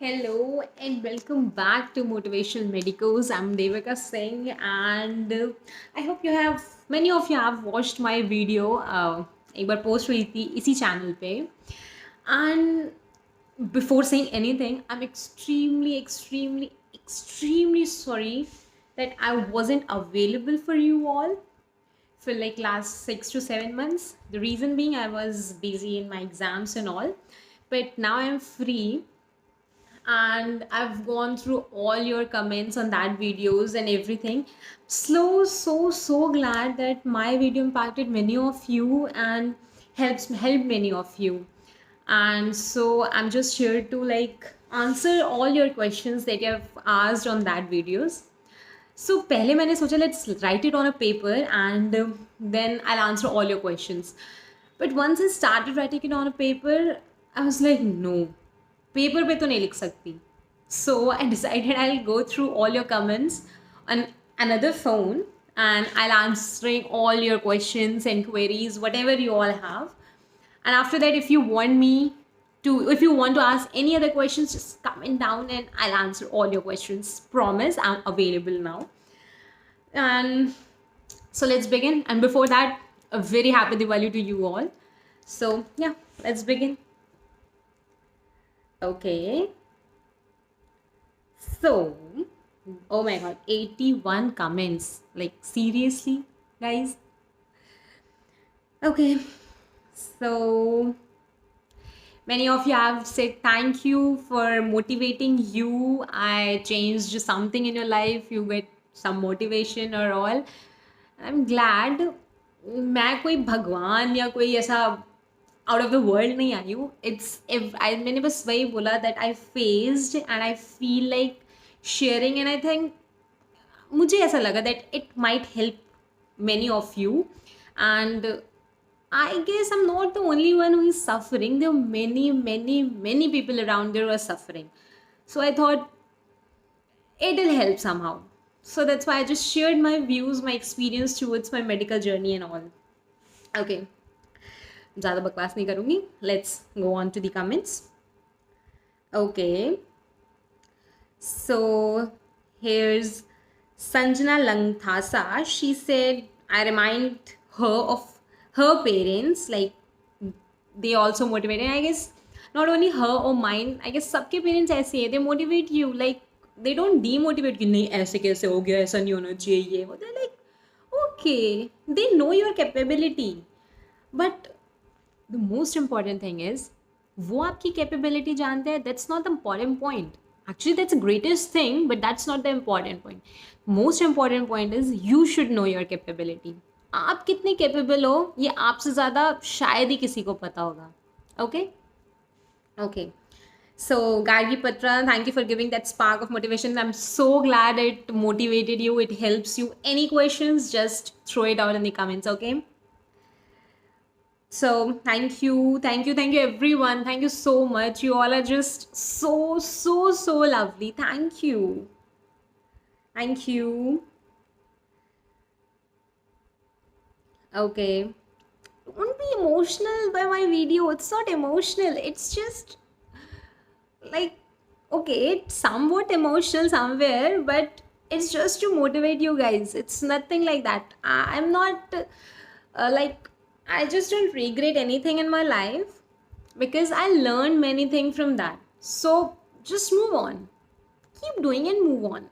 Hello and welcome back to Motivational Medicos. I'm Devika Singh, and I hope many of you have watched my video. एक बार post हुई थी इसी channel पे. And before saying anything, I'm extremely sorry that I wasn't available for you all for like last 6 to 7 months. The reason being I was busy in my exams and all, but now I'm free and I've gone through all your comments on that videos and everything. So glad that my video impacted many of you and helped many of you. And so I'm just here to like answer all your questions that you have asked on that videos. So पहले मैंने सोचा let's write it on a paper and then I'll answer all your questions. But once I started writing it on a paper, I was like, no, paper पे तो नहीं लिख सकती. So I decided I'll go through all your comments on another phone and I'll answering all your questions and queries, whatever you all have. And after that, if you want to ask any other questions, just comment down and I'll answer all your questions. Promise, I'm available now. And so let's begin. And before that, a very happy Diwali to you all. So yeah, let's begin. Okay. So, oh my god, 81 comments. Like, seriously, guys? Okay. So, many of you have said thank you for motivating you. I changed something in your life. You get some motivation or all. I'm glad. मैं कोई भगवान या कोई ऐसा out of the world नहीं आई हूँ. मैंने बस वही बोला that I faced and I feel like sharing and I think मुझे ऐसा लगा that it might help many of you. And I guess I'm not the only one who is suffering. There are many people around there who are suffering. So I thought it'll help somehow. So that's why I just shared my views, my experience towards my medical journey and all. Okay. ज़्यादा बकवास नहीं करूँगी. Let's go on to the comments. Okay. So here's Sanjana Langthasa. She said, I remind her of her parents, like they also motivated. I guess not only her or mine, I guess सबके parents ऐसे हैं. They motivate you, like they don't demotivate you. नहीं ऐसे कैसे हो गया, ऐसा नहीं होना चाहिए. They're like, okay, they know your capability. But the most important thing is वो आपकी capability जानते हैं. That's not the important point. Actually, that's the greatest thing, but that's not the important point. Most important point is you should know your capability. आप कितने capable हो ये आपसे ज़्यादा शायद ही किसी को पता होगा. Okay? Okay. So Gargi Patra, thank you for giving that spark of motivation. I'm so glad it motivated you. It helps you. Any questions, just throw it out in the comments, okay? So thank you everyone. Thank you so much. You all are just so lovely. Thank you. Okay, don't be emotional by my video. It's not emotional. It's just like, okay, it's somewhat emotional somewhere, but it's just to motivate you guys. It's nothing like that. I'm not like, I just don't regret anything in my life because I learned many things from that. So just move on. Keep doing and move on.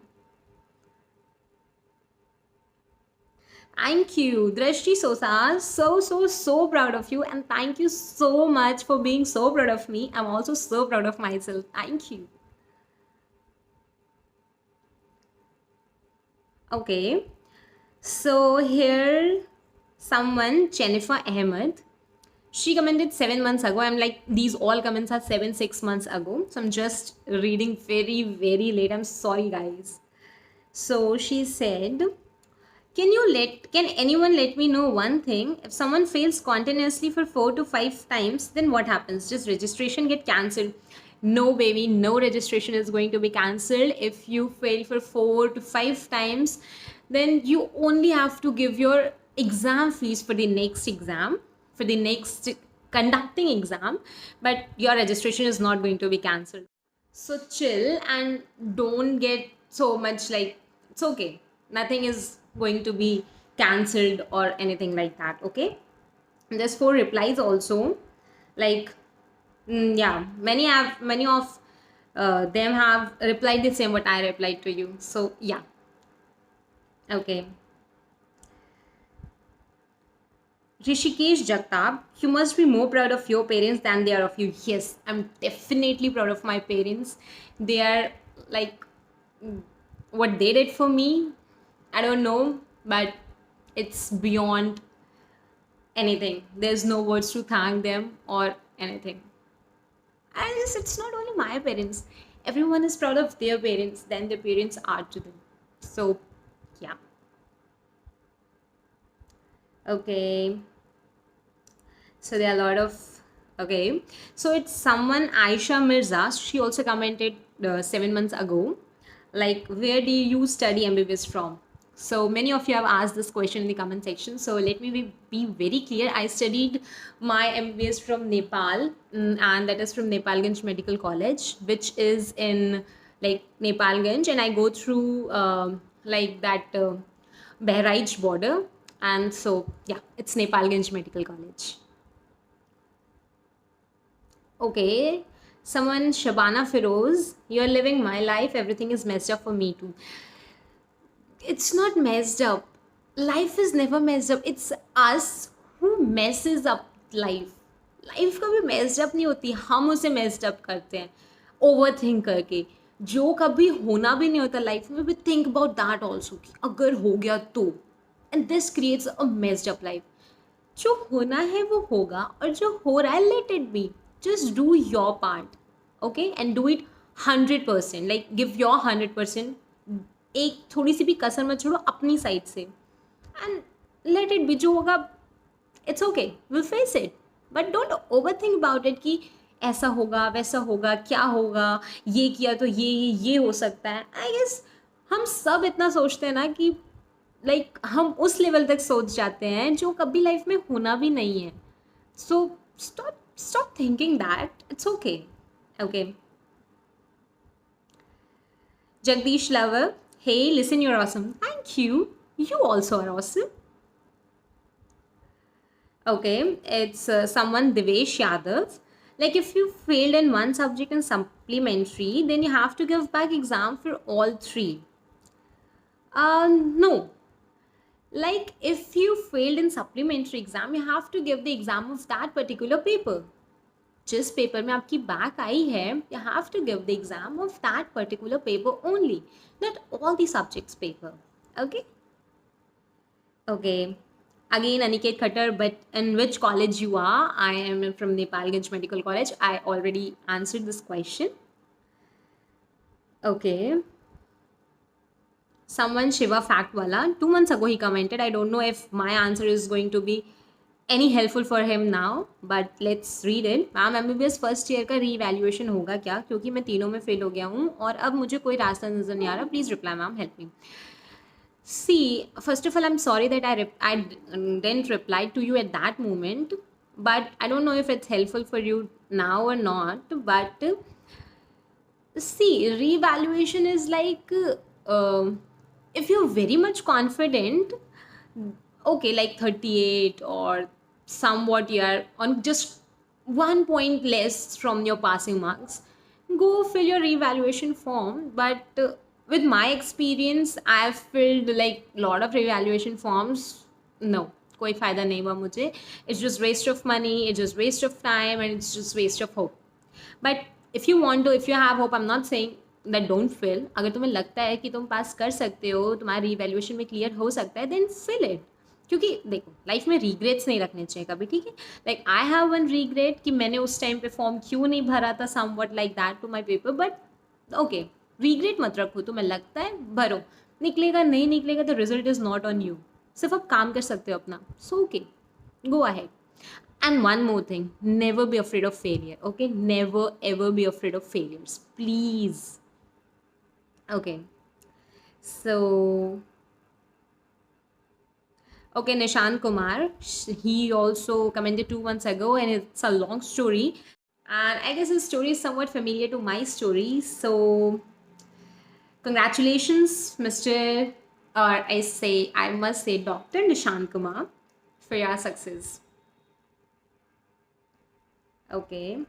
Thank you, Drashti Sosa. So proud of you, and thank you so much for being so proud of me. I'm also so proud of myself. Thank you. Okay, so here someone, Jennifer Ahmed, she commented 7 months ago. I'm like, these all comments are 6 months ago. So I'm just reading very late. I'm sorry, guys. So she said, can anyone let me know one thing? If someone fails continuously for 4 to 5 times, then what happens? Does registration get cancelled? No, baby, no registration is going to be cancelled. If you fail for 4 to 5 times, then you only have to give your exam fees for the next exam, for the next conducting exam, but your registration is not going to be cancelled. So chill and don't get so much like, it's okay. Nothing is going to be cancelled or anything like that, okay? There's four replies also. Like, yeah, many of them have replied the same what I replied to you. So, yeah, okay. Rishikesh Jagtap, you must be more proud of your parents than they are of you. Yes, I'm definitely proud of my parents. They are like, what they did for me, I don't know, but it's beyond anything. There's no words to thank them or anything. I guess it's not only my parents. Everyone is proud of their parents than their parents are to them. So, yeah. Okay. So there are a lot of, okay. So it's someone, Aisha Mirza. She also commented 7 months ago, like, where do you study MBBS from? So many of you have asked this question in the comment section. So let me be very clear. I studied my MBBS from Nepal, and that is from Nepalganj Medical College, which is in like Nepalganj, and I go through like that Bahraich border, and so yeah, it's Nepalganj Medical College. Okay, someone, Shabana Feroz, you're living my life, everything is messed up for me too. It's not messed up. Life is never messed up. It's us who messes up life. Life कभी messed up नहीं होती, हम उसे messed up करते हैं over think करके. जो कभी होना भी नहीं होता लाइफ में, we think about that also कि अगर हो गया तो, and this creates a messed up life. जो होना है वो होगा, और जो हो रहा है let it be. Just do your part, okay, and do it 100%. Like give your 100%. एक थोड़ी सी भी कसर मत छोड़ो अपनी साइड से, एंड लेट इट बी. जो होगा it's okay, will face it, but don't over think about it कि ऐसा होगा वैसा होगा क्या होगा, ये किया तो ये हो सकता है. आई गेस हम सब इतना सोचते हैं ना कि लाइक हम उस लेवल तक सोच जाते हैं जो कभी लाइफ में होना भी नहीं है. सो stop thinking that. It's okay. Okay. Jagdish Lover, hey, listen, you're awesome. Thank you. You also are awesome. Okay, it's someone, Devesh Yadav. Like, if you failed in one subject in supplementary, then you have to give back exam for all three. No. Like, if you failed in supplementary exam, you have to give the exam of that particular paper. जिस paper में आपकी back I है, you have to give the exam of that particular paper only, not all the subjects paper. Okay. Okay. Again, Aniket Khattar, but in which college you are? I am from Nepalganj Medical College. I already answered this question. Okay. Someone, Shiva Factwala, 2 months ago he commented. I don't know if my answer is going to be any helpful for him now, but let's read it. Ma'am MBBS first year का revaluation होगा क्या, क्योंकि मैं तीनों में fail हो गया हूँ और अब मुझे कोई रास्ता नज़र नहीं आ रहा. Please reply ma'am, help me. See, first of all, I'm sorry that I didn't reply to you at that moment, but I don't know if it's helpful for you now or not. But see, revaluation is like, if you're very much confident, okay, like 38 or somewhat, you're on just 1 point less from your passing marks, go fill your revaluation form. But with my experience, I've filled like a lot of revaluation forms. No, कोई फायदा नहीं हुआ मुझे. It's just waste of money, it's just waste of time, and it's just waste of hope. But if you want to, if you have hope, I'm not saying that don't fill. अगर तुम्हें लगता है कि तुम पास कर सकते हो, तुम्हारा रिवैल्यूएशन में क्लियर हो सकता है, then fill it. क्योंकि देखो, लाइफ में रिग्रेट्स नहीं रखने चाहिए कभी, ठीक है. Like I have one regret कि मैंने उस टाइम पे फॉर्म क्यों नहीं भरा था, somewhat like that to my paper. But okay, regret मत रखो. तुम्हें लगता है भरो, निकलेगा नहीं निकलेगा तो result is not on you. सिर्फ आप काम कर सकते हो अपना. So okay, go ahead. And one more thing, never be afraid of failure, okay? Never ever be afraid of failures, please. Okay, so okay, Nishant Kumar, he also commented 2 months ago, and it's a long story. And I guess his story is somewhat familiar to my story. So, congratulations, Mr. Or I must say, Dr. Nishant Kumar, for your success. Okay.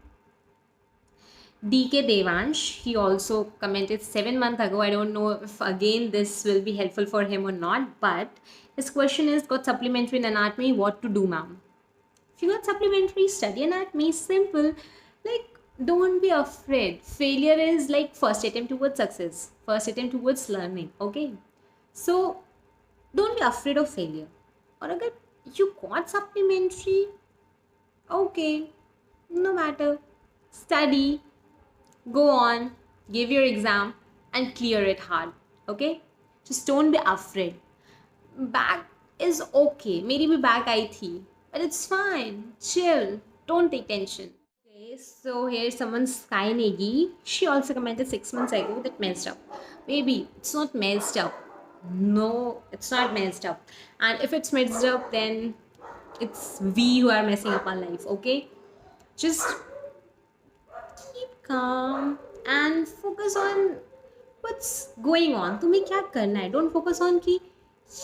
DK Devansh, he also commented 7 months ago. I don't know if again this will be helpful for him or not, but his question is, got supplementary in anatomy, what to do, ma'am? If you got supplementary, study anatomy, simple. Like, don't be afraid. Failure is like first attempt towards success, first attempt towards learning. Okay. So don't be afraid of failure. Or agar you got supplementary, okay, no matter. Study, go on, give your exam, and clear it hard. Okay? Just don't be afraid. Back is okay. मेरी भी back आई थी. But it's fine. Chill. Don't take tension. Okay, so here's someone Sky Negi. She also commented 6 months ago that messed up. Baby, it's not messed up. No, it's not messed up. And if it's messed up, then it's we who are messing up our life. Okay, just keep calm and focus on what's going on. तुम्हें क्या करना है? Don't focus on कि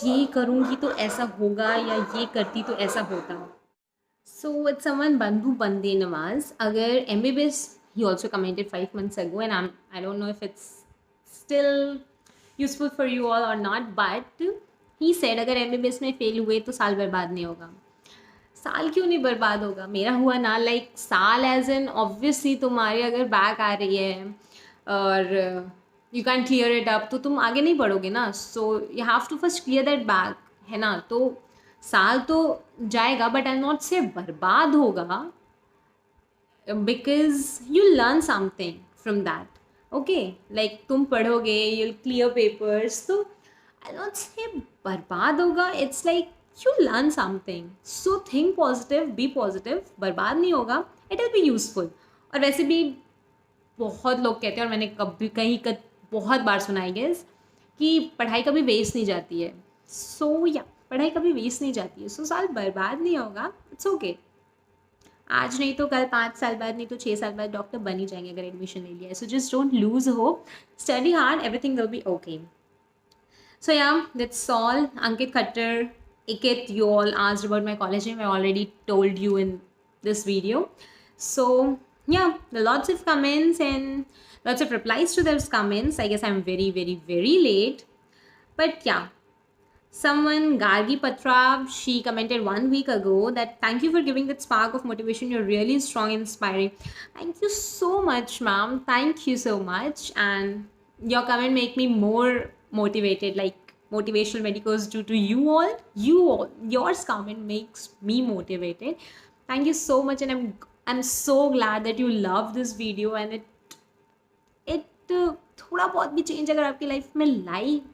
ये करूँगी तो ऐसा होगा या ये करती तो ऐसा होता. So with someone Bandhu Bande Nawaz, agar MBBS, he also commented 5 months ago, and I don't know if it's still useful for you all or not, but he said अगर MBBS में फेल हुए तो साल बर्बाद नहीं होगा. साल क्यों नहीं बर्बाद होगा? मेरा हुआ ना. लाइक साल एज एन ऑब्वियसली तुम्हारी अगर बैक आ रही है और you can clear it up तो तुम आगे नहीं बढ़ोगे ना. So you have to first clear that back, है ना. तो साल तो जाएगा, बट आई नॉट से बर्बाद होगा, because you learn something from that. Okay, like तुम पढ़ोगे, यू क्लियर पेपर्स, तो आई नॉट से बर्बाद होगा. It's like you learn something. So think positive, be positive. बर्बाद नहीं होगा, it will be useful. और वैसे भी बहुत लोग कहते हैं, और मैंने कभी कहीं बहुत बार सुना है गेस, कि पढ़ाई कभी वेस्ट नहीं जाती है. सो या पढ़ाई कभी वेस्ट नहीं जाती है. सो साल बर्बाद नहीं होगा. It's okay. आज नहीं तो कल, 5 साल बाद नहीं तो 6 साल बाद डॉक्टर बन ही जाएंगे अगर एडमिशन ले लिया है. So just don't lose hope, study hard, everything will be okay. So yeah, that's all. Ankit Khattar, Ikit, you all asked about my college name. I already told you in this video. So yeah, lots of comments and lots of replies to those comments. I guess I'm very, very, very late. But yeah, someone, Gargi Patrav, she commented 1 week ago that thank you for giving that spark of motivation. You're really strong and inspiring. Thank you so much, ma'am. Thank you so much. And your comment make me more motivated, like motivational medicos due to you all. Your comment makes me motivated. Thank you so much, and I'm so glad that you love this video, and it थोड़ा बहुत भी change अगर आपकी life में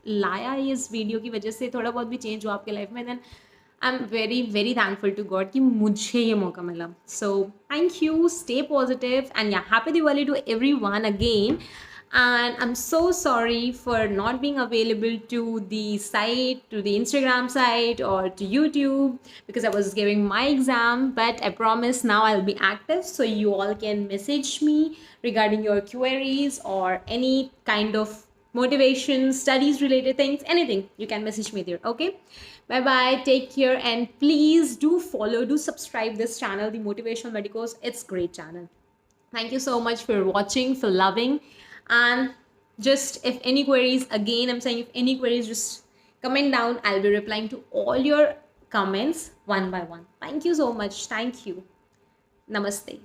लाया है इस video की वजह से, थोड़ा बहुत भी चेंज हुआ आपकी लाइफ में, then I am very very thankful to God कि मुझे ये मौका मिला. So thank you, stay positive, and yeah happy Diwali to everyone again. And I'm so sorry for not being available to the site, to the Instagram site, or to YouTube, because I was giving my exam. But I promise now I'll be active, so you all can message me regarding your queries or any kind of motivation, studies related things, anything. You can message me there. Okay, bye bye, take care, and please do follow, do subscribe this channel, the Motivational Medicos. It's great channel. Thank you so much for watching, for loving. And just if any queries, again I'm saying, if any queries, just comment down. I'll be replying to all your comments one by one. Thank you so much. Thank you. Namaste.